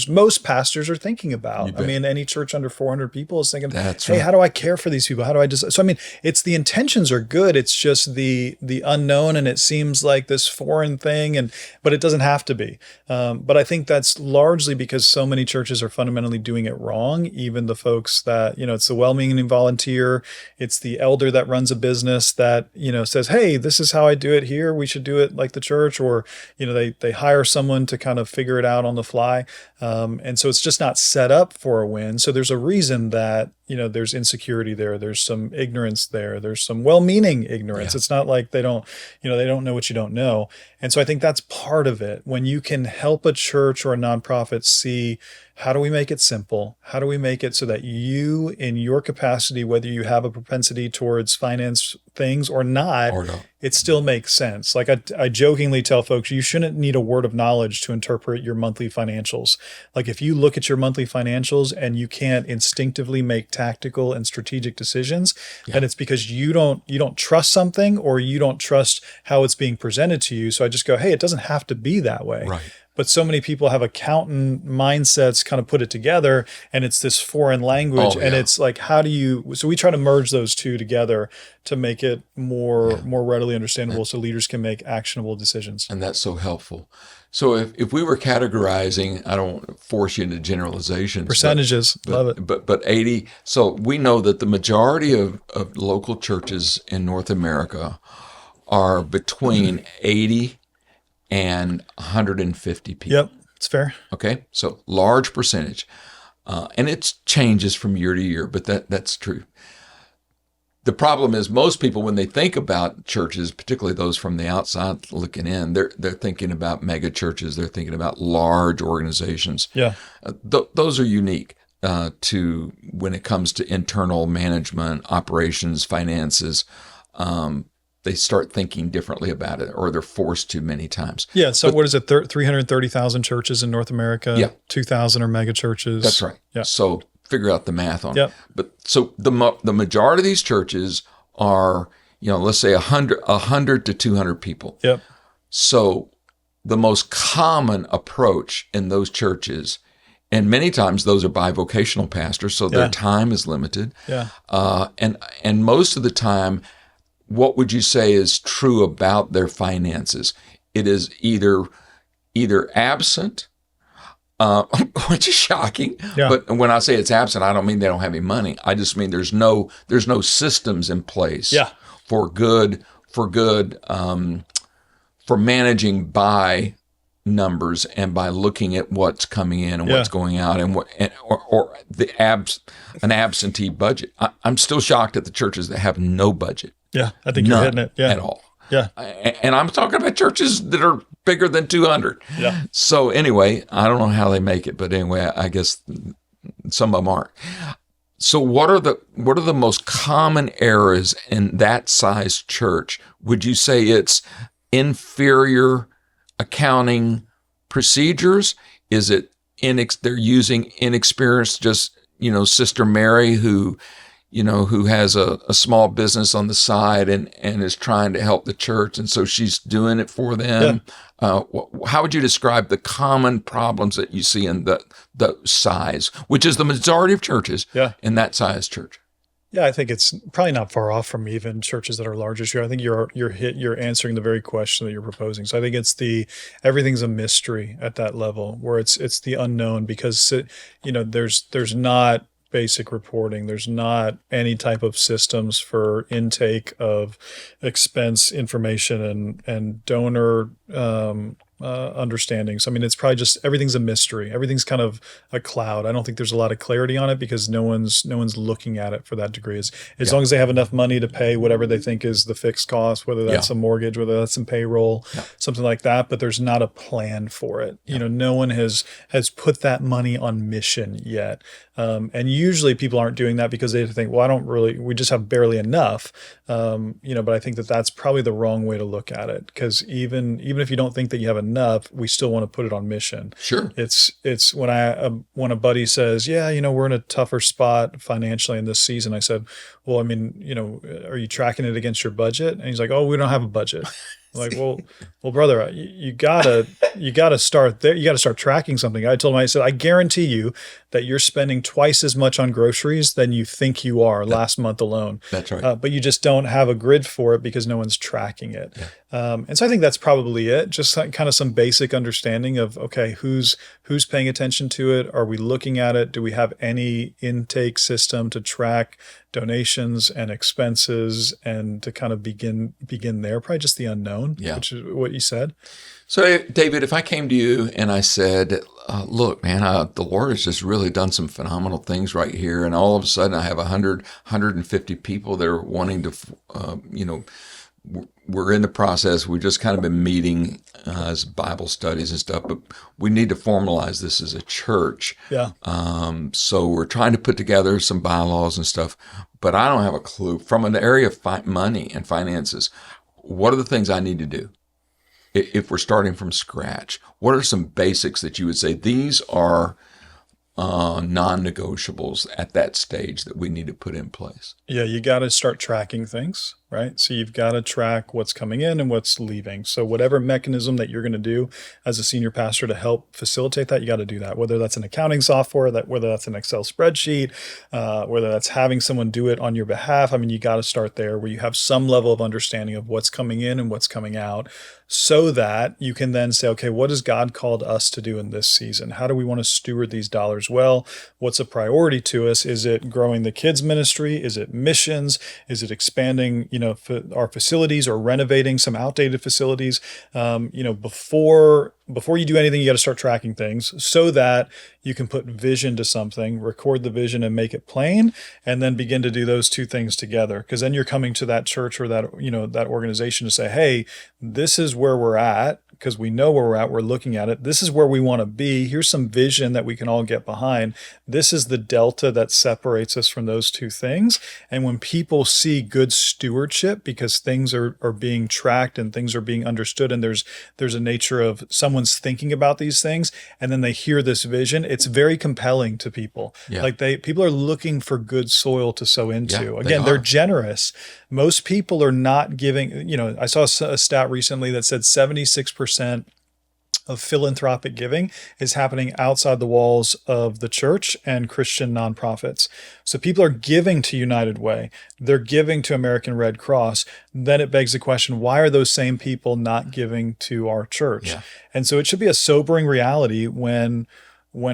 most pastors are thinking about. Any church under 400 people is thinking, hey, how do I care for these people? How do I just... So, it's the intentions are good. It's just the unknown, and it seems like this foreign thing, but it doesn't have to be. But I think that's largely because so many churches are fundamentally doing it wrong. Even the folks that, it's the well-meaning volunteer, it's the elder that runs a business that, says, hey, this is how I do it here. We should do it like the church, or, they hire someone to kind of figure it out on the fly. And so it's just not set up for a win. So there's a reason that, there's insecurity there. There's some ignorance there. There's some well-meaning ignorance. Yeah. It's not like they don't know what you don't know. And so I think that's part of it. When you can help a church or a nonprofit see, how do we make it simple? How do we make it so that you, in your capacity, whether you have a propensity towards finance things or not, it still makes sense. Like I jokingly tell folks, you shouldn't need a word of knowledge to interpret your monthly financials. Like if you look at your monthly financials and you can't instinctively make tactical and strategic decisions, then it's because you don't trust something, or you don't trust how it's being presented to you. So I just go, hey, it doesn't have to be that way. Right. But so many people have accountant mindsets kind of put it together, and it's this foreign language. And it's like, so we try to merge those two together to make it more readily understandable, so leaders can make actionable decisions. And that's so helpful. So if we were categorizing, I don't want to force you into generalizations. Percentages, love it. But 80, so we know that the majority of local churches in North America are between 80 and 150 people. Yep, it's fair. Okay, so large percentage. And it changes from year to year, but that's true. The problem is most people, when they think about churches, particularly those from the outside looking in, they're thinking about mega churches. They're thinking about large organizations. Yeah, those are unique to when it comes to internal management, operations, finances. They start thinking differently about it, or they're forced to many times. Yeah. So what is it? 330,000 churches in North America. Yeah. 2,000 are mega churches. That's right. Yeah. So figure out the math on Yep. it. But so the majority of these churches are, let's say 100 to 200 people. Yep. So the most common approach in those churches, and many times those are bivocational pastors, so their time is limited. Yeah. And most of the time, what would you say is true about their finances? It is either absent, which is shocking. Yeah. But when I say it's absent, I don't mean they don't have any money. I just mean there's no systems in place for managing by numbers and by looking at what's coming in and what's going out or an absentee budget. I'm still shocked at the churches that have no budget. Yeah, I think you're hitting it. Yeah. At all. Yeah. And I'm talking about churches that are bigger than 200. Yeah. So anyway, I don't know how they make it, but anyway, I guess some of them aren't. So what are the most common errors in that size church? Would you say it's inferior accounting procedures? Is it they're using inexperienced, just, Sister Mary who has a small business on the side and is trying to help the church, and so she's doing it for them? Yeah. How would you describe the common problems that you see in the size, which is the majority of churches in that size church? Yeah, I think it's probably not far off from even churches that are larger. I think you're answering the very question that you're proposing. So I think it's everything's a mystery at that level, where it's the unknown, because there's not basic reporting. There's not any type of systems for intake of expense information and donor understandings. I mean, it's probably just everything's a mystery. Everything's kind of a cloud. I don't think there's a lot of clarity on it because no one's looking at it for that degree. As long as they have enough money to pay whatever they think is the fixed cost, whether that's a mortgage, whether that's some payroll, something like that. But there's not a plan for it. No one has put that money on mission yet. And usually people aren't doing that because they think, well, we just have barely enough. But I think that that's probably the wrong way to look at it, because even if you don't think that you have enough, we still want to put it on mission. Sure. It's when a buddy says, we're in a tougher spot financially in this season. I said, well, I mean, are you tracking it against your budget? And he's like, oh, we don't have a budget. Like, well, brother, you gotta start there. You gotta start tracking something. I told him, I said, I guarantee you that you're spending twice as much on groceries than you think you are last month alone. That's right. But you just don't have a grid for it because no one's tracking it. Yeah. And so I think that's probably it. Just kind of some basic understanding of, okay, who's paying attention to it? Are we looking at it? Do we have any intake system to track donations and expenses and to kind of begin there? Probably just the unknown, which is what you said. So, David, if I came to you and I said, look, man, the Lord has just really done some phenomenal things right here. And all of a sudden I have 150 people that are wanting to, we're in the process. We've just kind of been meeting as Bible studies and stuff, but we need to formalize this as a church. Yeah. So we're trying to put together some bylaws and stuff, but I don't have a clue from an area of money and finances. What are the things I need to do? If we're starting from scratch, what are some basics that you would say these are non-negotiables at that stage that we need to put in place? Yeah, you got to start tracking things, right? So you've got to track what's coming in and what's leaving. So whatever mechanism that you're going to do as a senior pastor to help facilitate that, you got to do that. Whether that's an accounting software, whether that's an Excel spreadsheet, whether that's having someone do it on your behalf. I mean, you got to start there where you have some level of understanding of what's coming in and what's coming out, so that you can then say, okay, what has God called us to do in this season? How do we want to steward these dollars well? What's a priority to us? Is it growing the kids ministry? Is it missions? Is it expanding, our facilities or renovating some outdated facilities? Before you do anything, you got to start tracking things so that you can put vision to something, record the vision and make it plain, and then begin to do those two things together. Because then you're coming to that church or that organization to say, hey, this is where we're at, because we know where we're at. We're looking at it. This is where we want to be. Here's some vision that we can all get behind. This is the delta that separates us from those two things. And when people see good stewardship, because things are being tracked and things are being understood, and there's a nature of someone's thinking about these things, and then they hear this vision, it's very compelling to people. Yeah. Like people are looking for good soil to sow into. Yeah, Again, they're generous. Most people are not giving, I saw a stat recently that said 76% of philanthropic giving is happening outside the walls of the church and Christian nonprofits. So people are giving to United Way. They're giving to American Red Cross. Then it begs the question, why are those same people not giving to our church? Yeah. And so it should be a sobering reality when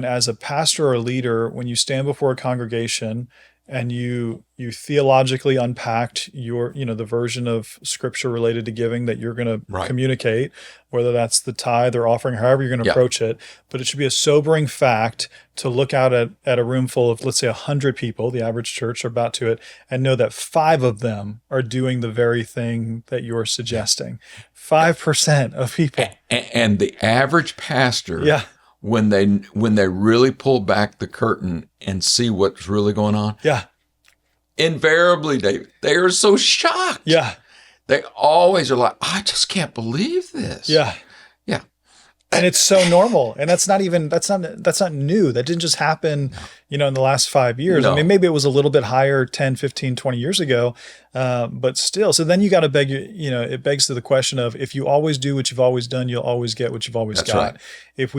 as a pastor or a leader, when you stand before a congregation and you theologically unpacked the version of scripture related to giving that you're going to communicate, whether that's the tithe or offering, however you're going to approach it. But it should be a sobering fact to look out at a room full of, let's say, 100 people, the average church, or about to it, and know that 5 of them are doing the very thing that you're suggesting. 5% of people. And the average pastor, when they really pull back the curtain and see what's really going on, invariably they are so shocked. Yeah. They always are like, I just can't believe this. Yeah. Yeah. And it's so normal. And that's not new. That didn't just happen, in the last 5 years. No. I mean, maybe it was a little bit higher 10, 15, 20 years ago. But still, so then you got to it begs to the question of, if you always do what you've always done, you'll always get what you've always got. Right. If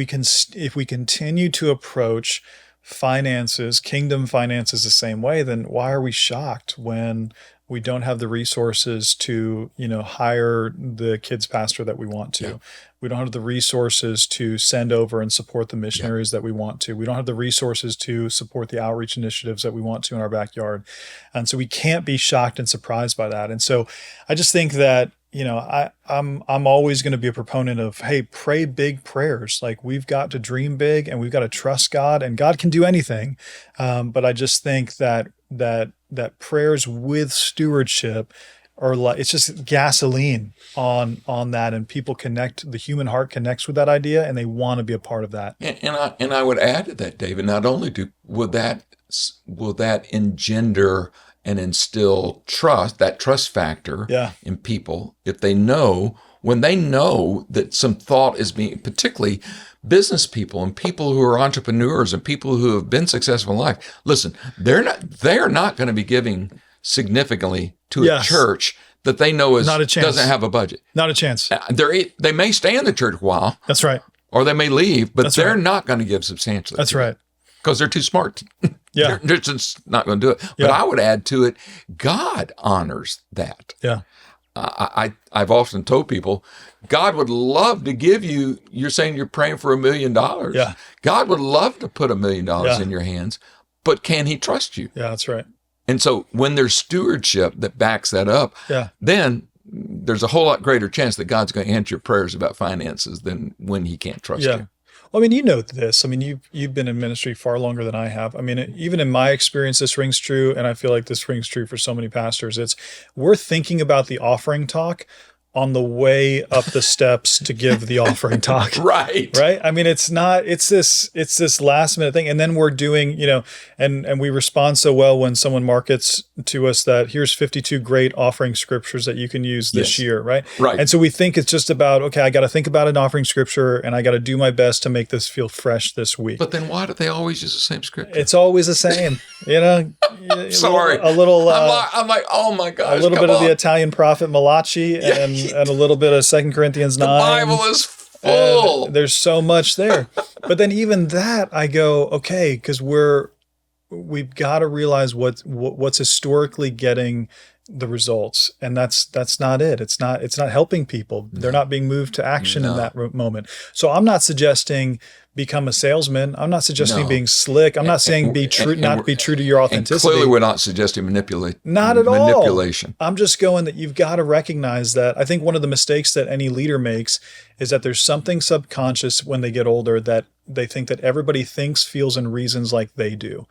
we continue to approach finances, kingdom finances the same way, then why are we shocked when we don't have the resources to, hire the kids pastor that we want to? Yeah. We don't have the resources to send over and support the missionaries that we want to. We don't have the resources to support the outreach initiatives that we want to in our backyard. And so we can't be shocked and surprised by that. And so I just think that, I'm always going to be a proponent of, hey, pray big prayers. Like, we've got to dream big and we've got to trust God, and God can do anything. But I just think that prayers with stewardship are like, it's just gasoline on that, and people connect. The human heart connects with that idea, and they want to be a part of that. And I would add to that, David. Not only will that engender and instill trust, that trust factor in people, if they know, when they know that some thought is being, particularly business people and people who are entrepreneurs and people who have been successful in life. Listen, they're not going to be giving significantly to a church that they know doesn't have a budget. Not a chance. They may stay in the church a while. That's right. Or they may leave, but they're not going to give substantially. That's right. Because they're too smart. Yeah. They're just not going to do it. But I would add to it, God honors that. Yeah. I've often told people, God would love to give you, you're saying you're praying for $1 million. Yeah. God would love to put $1 million in your hands, but can he trust you? Yeah, that's right. And so when there's stewardship that backs that up, then there's a whole lot greater chance that God's going to answer your prayers about finances than when he can't trust you. Well, I mean, you know this. I mean, you've been in ministry far longer than I have. I mean, even in my experience, this rings true, and I feel like this rings true for so many pastors. We're thinking about the offering talk on the way up the steps to give the offering talk. Right. I mean, it's this last minute thing. And then we're doing, and we respond so well when someone markets to us that here's 52 great offering scriptures that you can use this year. Right. And so we think it's just about, okay, I got to think about an offering scripture and I got to do my best to make this feel fresh this week. But then why do they always use the same scripture? It's always the same, Sorry. A little, I'm like, oh my gosh. A little bit of the Italian prophet Malachi and a little bit of 2 Corinthians 9. The Bible is full. There's so much there. But then even that, I go, okay, because we've got to realize what's historically getting the results, and that's not it. It's not helping people. They're not being moved to action in that moment. So I'm not suggesting become a salesman. I'm not suggesting being slick. I'm not saying be true to your authenticity. And clearly we're not suggesting manipulation. I'm just going that you've got to recognize that. I think one of the mistakes that any leader makes is that there's something subconscious when they get older that they think that everybody thinks, feels, and reasons like they do.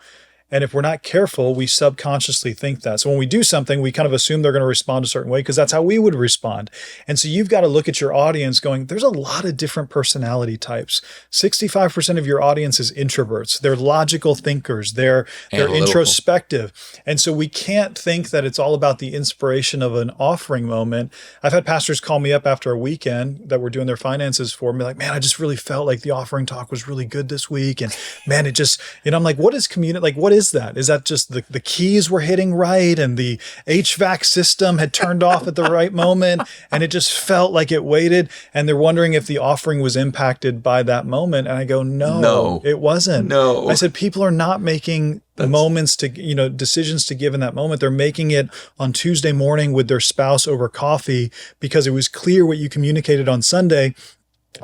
And if we're not careful, we subconsciously think that. So when we do something, we kind of assume they're going to respond a certain way because that's how we would respond. And so you've got to look at your audience going, there's a lot of different personality types. 65% of your audience is introverts. They're logical thinkers. They're introspective. And so we can't think that it's all about the inspiration of an offering moment. I've had pastors call me up after a weekend that we're doing their finances for me, like, man, I just really felt like the offering talk was really good this week. And man, it just, I'm like, what is community? Like, what is that? Is that just the keys were hitting right and the HVAC system had turned off at the right moment and it just felt like it waited? And they're wondering if the offering was impacted by that moment. And I go, no, it wasn't. No. I said, people are not making moments to, decisions to give in that moment. They're making it on Tuesday morning with their spouse over coffee because it was clear what you communicated on Sunday.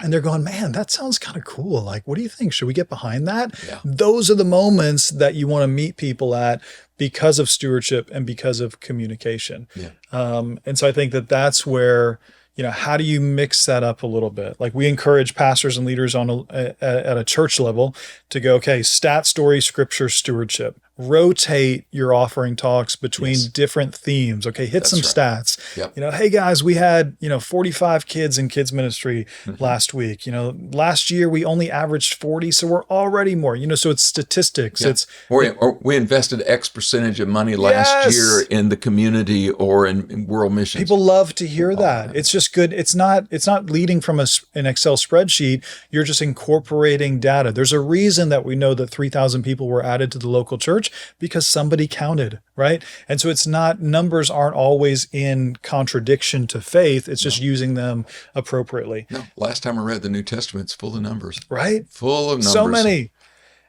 And they're going, man, that sounds kind of cool. Like, what do you think? Should we get behind that? Yeah. Those are the moments that you want to meet people at because of stewardship and because of communication. Yeah. And so I think that that's where, how do you mix that up a little bit? Like, we encourage pastors and leaders at a church level to go, okay, stat, story, scripture, stewardship. Rotate your offering talks between different themes. Okay, hit some stats. Yep. Hey guys, we had 45 kids in kids ministry last week. Last year we only averaged 40, so we're already more. So it's statistics. Yeah. Or we invested X percentage of money last year in the community or in world missions. People love to hear that. It's just good. It's not leading from an Excel spreadsheet. You're just incorporating data. There's a reason that we know that 3,000 people were added to the local church. Because somebody counted, right? And so numbers aren't always in contradiction to faith. It's just using them appropriately. No, last time I read the New Testament, it's full of numbers. Right? Full of numbers. So many.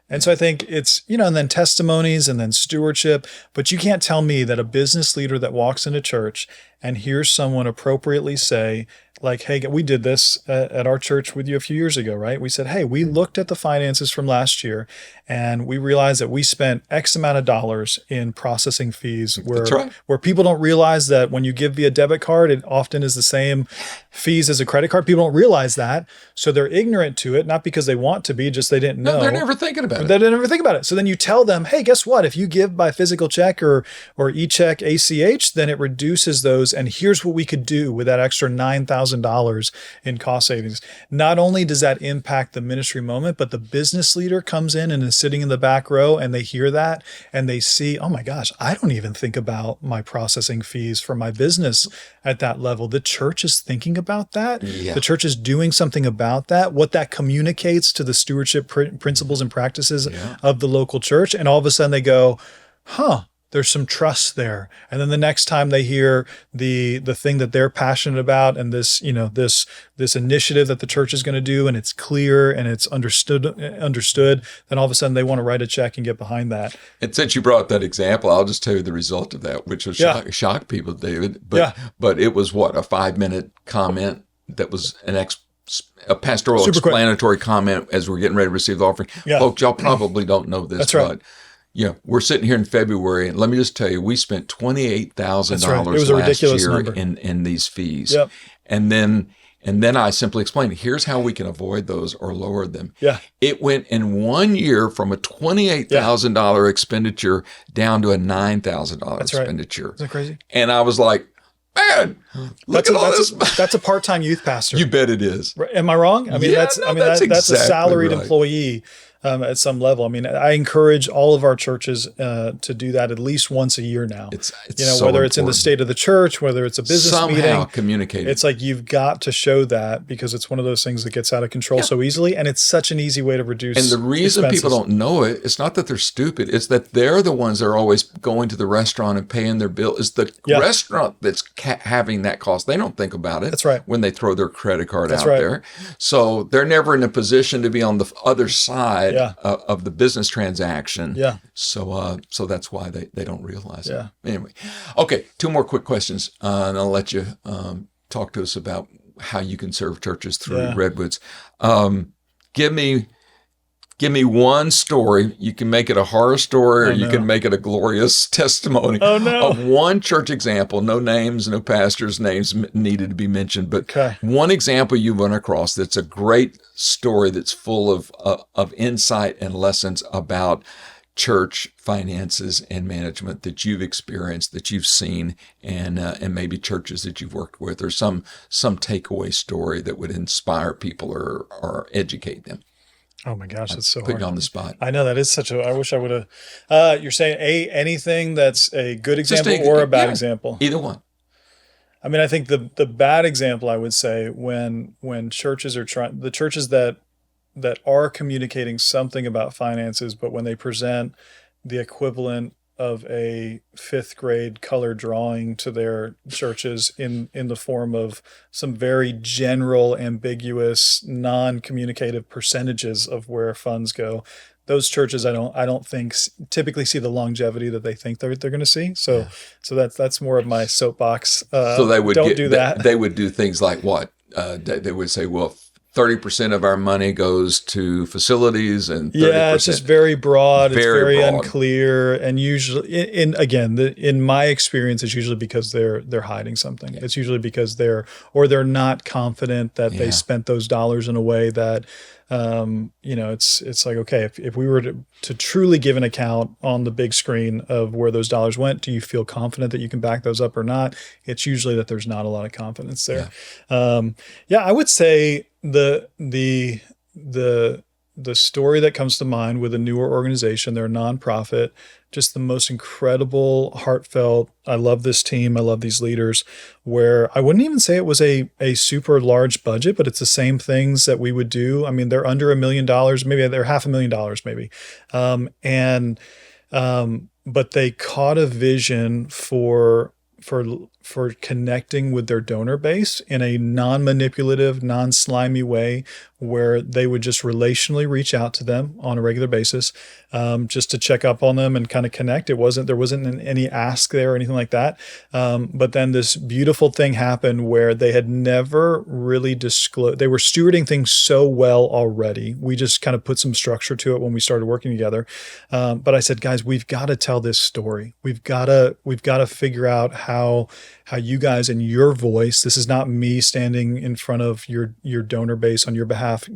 And so I think it's, and then testimonies and then stewardship. But you can't tell me that a business leader that walks into church and hears someone appropriately say, like, hey, we did this at our church with you a few years ago, right? We said, hey, we looked at the finances from last year and we realized that we spent X amount of dollars in processing fees That's right. where people don't realize that when you give via debit card, it often is the same fees as a credit card. People don't realize that. So they're ignorant to it, not because they want to be, just they didn't know. No, they're never thinking about it. They didn't ever think about it. So then you tell them, hey, guess what? If you give by physical check or e-check ACH, then it reduces those. And here's what we could do with that extra $9,000 in cost savings. Not only does that impact the ministry moment, but the business leader comes in and is sitting in the back row and they hear that and they see, oh my gosh, I don't even think about my processing fees for my business at that level. The church is thinking about that. Yeah. The church is doing something about that, what that communicates to the stewardship principles and practices of the local church. And all of a sudden they go, huh, there's some trust there. And then the next time they hear the thing that they're passionate about and this, this initiative that the church is going to do, and it's clear and it's understood, then all of a sudden they want to write a check and get behind that. And since you brought that example, I'll just tell you the result of that, which was shock people, David. But it was what, a 5-minute comment that was a pastoral Super explanatory comment as we're getting ready to receive the offering. Yeah. Folks, y'all probably don't know this, That's right. but we're sitting here in February, and let me just tell you, we spent $28,000 It was a last ridiculous year number. in these fees. Yep. And then I simply explained, here's how we can avoid those or lower them. Yeah. It went in 1 year from a $28,000 expenditure down to a $9,000 expenditure. Isn't that crazy? And I was like, man, look at all this. That's a part-time youth pastor. You bet it is. Am I wrong? I mean, that's exactly a salaried right. employee at some level. I mean, I encourage all of our churches to do that at least once a year now. It's so whether it's in the state of the church, whether it's a business meeting, somehow communicate. It's like you've got to show that because it's one of those things that gets out of control so easily, and it's such an easy way to reduce. And the reason expenses. people don't know it, it's not that they're stupid. It's that they're the ones that are always going to the restaurant and paying their bill. It's the restaurant that's having that cost. They don't think about it. That's right. When they throw their credit card out there. So they're never in a position to be on the other side of the business transaction. Yeah. So that's why they don't realize it. Yeah. Anyway. Okay. 2 more quick questions. And I'll let you talk to us about how you can serve churches through Redwoods. Give me one story. You can make it a horror story or you can make it a glorious testimony of one church example. No names, no pastors' names needed to be mentioned, but one example you run across that's a great story that's full of insight and lessons about church finances and management that you've experienced, that you've seen, and maybe churches that you've worked with, or some takeaway story that would inspire people or educate them. Oh my gosh, that's so hard. Putting you on the spot. I know that is I wish I would have. You're saying anything that's a good example or a bad example? Either one. I mean, I think the bad example, I would say, when churches are the churches that are communicating something about finances, but when they present the equivalent of a 5th grade color drawing to their churches in the form of some very general, ambiguous, non-communicative percentages of where funds go. Those churches, I don't think typically see the longevity that they think they're going to see. So that's more of my soapbox. So they would do that. They would do things like what? They would say, well, 30% of our money goes to facilities and 30%. It's just very broad. It's very broad. Unclear. And usually, in my experience, it's usually because they're hiding something. It's usually because they're not confident that they spent those dollars in a way that, it's like, okay, if we were to truly give an account on the big screen of where those dollars went, do you feel confident that you can back those up or not? It's usually that there's not a lot of confidence there. I would say the story that comes to mind with a newer organization, they're a nonprofit, just the most incredible, heartfelt, I love this team, I love these leaders, where I wouldn't even say it was a super large budget, but it's the same things that we would do. I mean, they're under $1 million, maybe they're $500,000 maybe. But they caught a vision for for connecting with their donor base in a non-manipulative, non-slimy way, where they would just relationally reach out to them on a regular basis, just to check up on them and kind of connect. There wasn't any ask there or anything like that. But then this beautiful thing happened where they had never really disclosed. They were stewarding things so well already. We just kind of put some structure to it when we started working together. But I said, guys, we've got to tell this story. We've got to figure out how you guys and your voice. This is not me standing in front of your donor base on your behalf,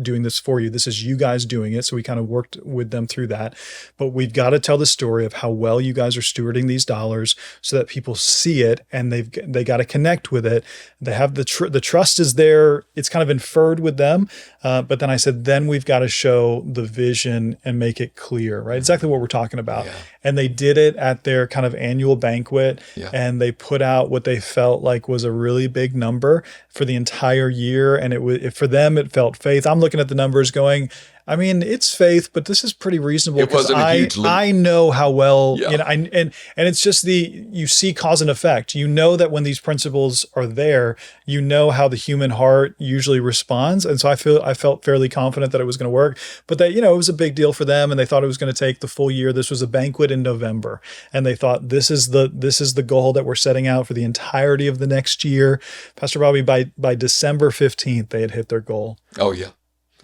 doing this for you. This is you guys doing it. So we kind of worked with them through that. But we've got to tell the story of how well you guys are stewarding these dollars so that people see it and they got to connect with it. They have the trust is there. It's kind of inferred with them. But then I said, then we've got to show the vision and make it clear, right? Exactly what we're talking about. Yeah. And they did it at their kind of annual banquet, and they put out what they felt like was a really big number for the entire year. And for them, it felt faith. I'm looking at the numbers going, I mean, it's faith, but this is pretty reasonable. It wasn't a huge leap. I know how well, and it's just you see cause and effect. You know that when these principles are there, you know how the human heart usually responds. And so I felt fairly confident that it was going to work, but that, it was a big deal for them and they thought it was going to take the full year. This was a banquet in November and they thought this is the goal that we're setting out for the entirety of the next year. Pastor Bobby, by December 15th, they had hit their goal. Oh yeah.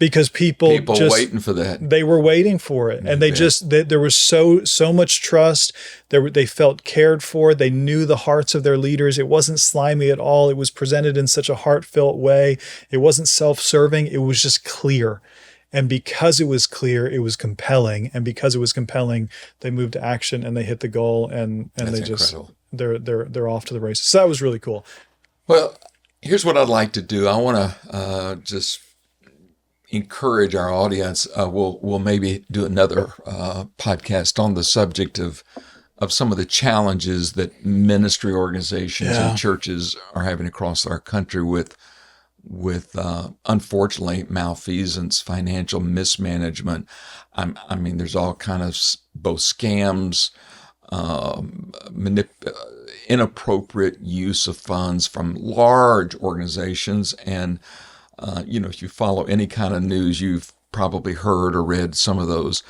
Because people just waiting for that. They were waiting for it. And there was so much trust. They felt cared for. They knew the hearts of their leaders. It wasn't slimy at all. It was presented in such a heartfelt way. It wasn't self-serving. It was just clear. And because it was clear, it was compelling. And because it was compelling, they moved to action and they hit the goal and they just incredible. They're off to the races. So that was really cool. Well, here's what I'd like to do. I want to just encourage our audience. We'll maybe do another podcast on the subject of some of the challenges that ministry organizations and churches are having across our country with unfortunately malfeasance, financial mismanagement. I mean, there's all kind of both scams, inappropriate use of funds from large organizations. And if you follow any kind of news, you've probably heard or read some of those.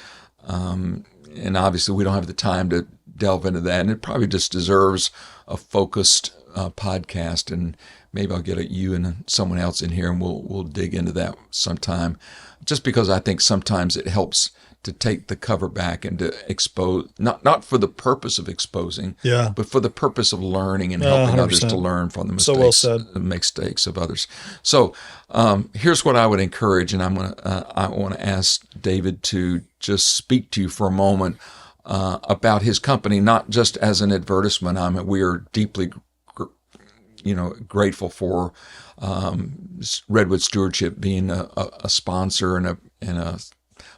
And obviously we don't have the time to delve into that. And it probably just deserves a focused podcast. And maybe I'll get you and someone else in here and we'll dig into that sometime. Just because I think sometimes it helps to take the cover back and to expose, not for the purpose of exposing, but for the purpose of learning and helping 100%. Others to learn from the mistakes of others. So here's what I would encourage, and I want to ask David to just speak to you for a moment about his company, not just as an advertisement. We are deeply grateful for Redwood Stewardship being a sponsor and a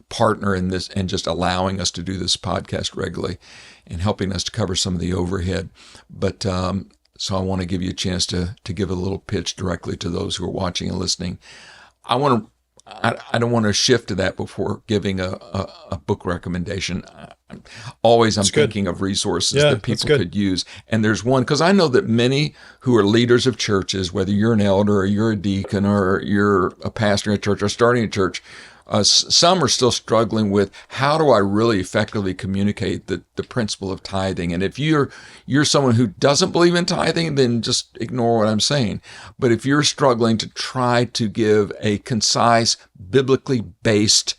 partner in this, and just allowing us to do this podcast regularly and helping us to cover some of the overhead. But so I want to give you a chance to give a little pitch directly to those who are watching and listening. I don't want to shift to that before giving a book recommendation. I'm thinking of resources that people could use. And there's one, because I know that many who are leaders of churches, whether you're an elder or you're a deacon or you're a pastor in a church or starting a church, some are still struggling with, how do I really effectively communicate the principle of tithing? And if you're someone who doesn't believe in tithing, then just ignore what I'm saying. But if you're struggling to try to give a concise, biblically based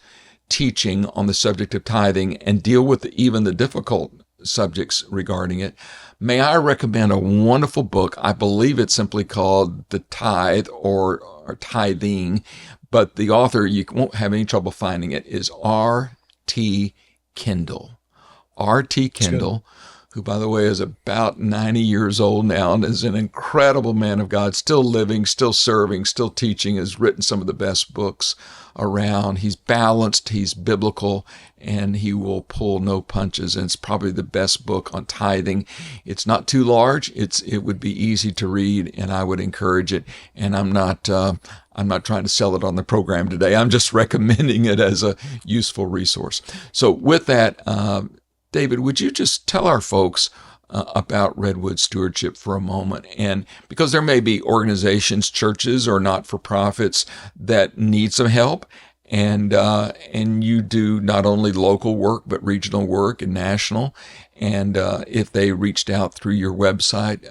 teaching on the subject of tithing and deal with even the difficult subjects regarding it, may I recommend a wonderful book. I believe it's simply called The Tithe or Tithing. But the author, you won't have any trouble finding it, is R.T. Kendall. R.T. Kendall, who, by the way, is about 90 years old now and is an incredible man of God, still living, still serving, still teaching, has written some of the best books around. He's balanced, he's biblical, and he will pull no punches. And it's probably the best book on tithing. It's not too large. It would be easy to read, and I would encourage it. And I'm not trying to sell it on the program today. I'm just recommending it as a useful resource. So with that, David, would you just tell our folks about Redwood Stewardship for a moment. And because there may be organizations, churches, or not-for-profits that need some help, and you do not only local work, but regional work and national. And if they reached out through your website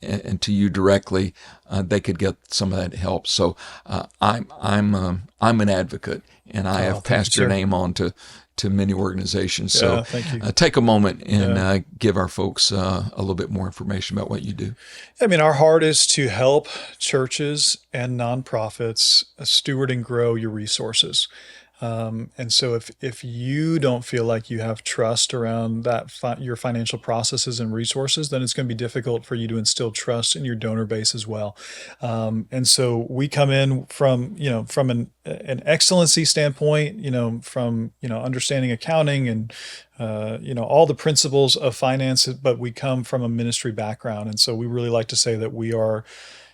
and to you directly, they could get some of that help. So I'm an advocate, and I have passed your name on to many organizations. So thank you. Take a moment and give our folks a little bit more information about what you do. I mean, our heart is to help churches and nonprofits steward and grow your resources. And so if you don't feel like you have trust around that your financial processes and resources, then it's going to be difficult for you to instill trust in your donor base as well. And so we come in from an excellency standpoint, from understanding accounting and all the principles of finance, but we come from a ministry background. And so we really like to say that we are,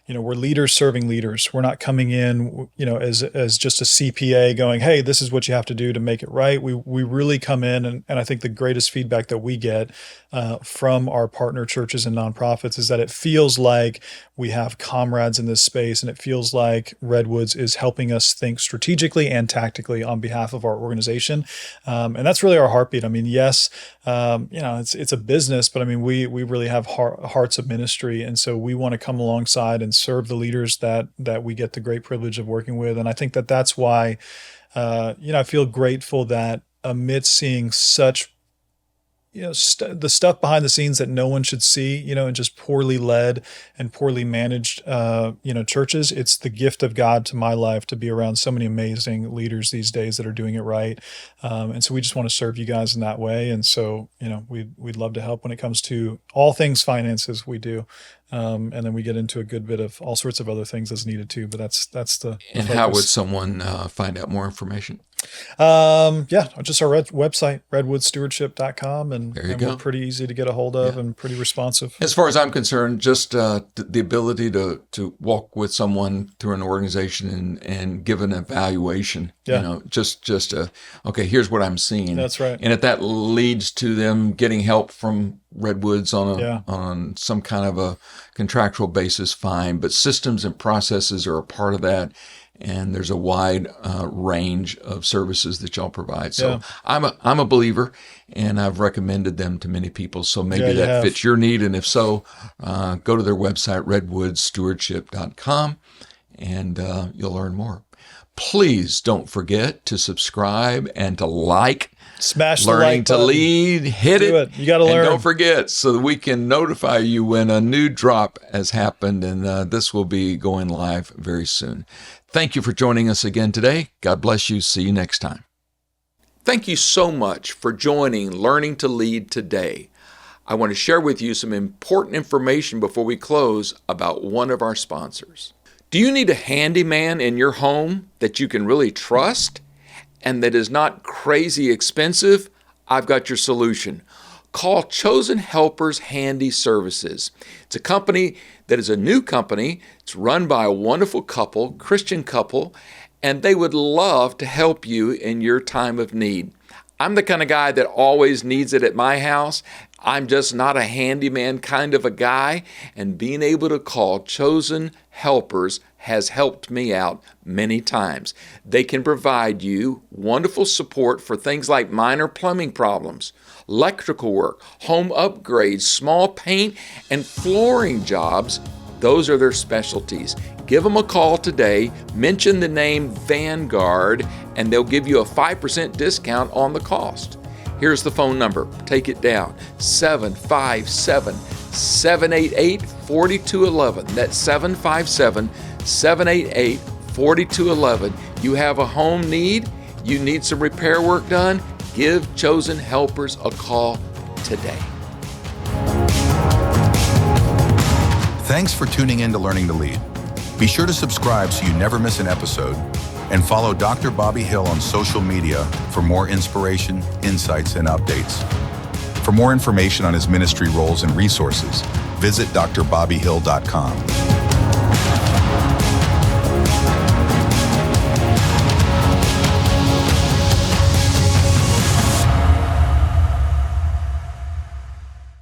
we're leaders serving leaders. We're not coming in, as just a CPA going, hey, this is what you have to do to make it right. We really come in, and I think the greatest feedback that we get from our partner churches and nonprofits is that it feels like we have comrades in this space, and it feels like Redwoods is helping us think strategically and tactically on behalf of our organization. And that's really our heartbeat. I mean, yes, it's a business, but I mean, we really have hearts of ministry. And so we want to come alongside and serve the leaders that we get the great privilege of working with. And I think that's why, I feel grateful that amidst seeing such, the stuff behind the scenes that no one should see, and just poorly led and poorly managed, churches, it's the gift of God to my life to be around so many amazing leaders these days that are doing it right. And so we just want to serve you guys in that way. And so, we'd love to help when it comes to all things finances. We do. And then we get into a good bit of all sorts of other things as needed too, but that's the And focus. how would someone find out more information? Just our website, redwoodstewardship.com, and we're pretty easy to get a hold of and pretty responsive. As far as I'm concerned, just the ability to walk with someone through an organization and give an evaluation, okay, here's what I'm seeing. That's right. And if that leads to them getting help from Redwoods on some kind of a contractual basis, fine. But systems and processes are a part of that. And there's a wide range of services that y'all provide. So I'm a believer, and I've recommended them to many people. So maybe that fits your need. And if so, go to their website, redwoodstewardship.com, and you'll learn more. Please don't forget to subscribe and to like. Smash the Learning like to button. Lead, hit it. You got to learn. And don't forget, so that we can notify you when a new drop has happened, and this will be going live very soon. Thank you for joining us again today. God bless you. See you next time. Thank you so much for joining Learning to Lead today. I want to share with you some important information before we close about one of our sponsors. Do you need a handyman in your home that you can really trust and that is not crazy expensive? I've got your solution. Call Chosen Helpers Handy Services. It's a company that is a new company. It's run by a wonderful couple, Christian couple, and they would love to help you in your time of need. I'm the kind of guy that always needs it at my house. I'm just not a handyman kind of a guy, and being able to call Chosen Helpers has helped me out many times. They can provide you wonderful support for things like minor plumbing problems, electrical work, home upgrades, small paint and flooring jobs. Those are their specialties. Give them a call today, mention the name Vanguard, and they'll give you a 5% discount on the cost. Here's the phone number. Take it down. 757-788-4211. That's 757-788-4211. You have a home need? You need some repair work done? Give Chosen Helpers a call today. Thanks for tuning in to Learning to Lead. Be sure to subscribe so you never miss an episode, and follow Dr. Bobby Hill on social media for more inspiration, insights, and updates. For more information on his ministry roles and resources, visit drbobbyhill.com.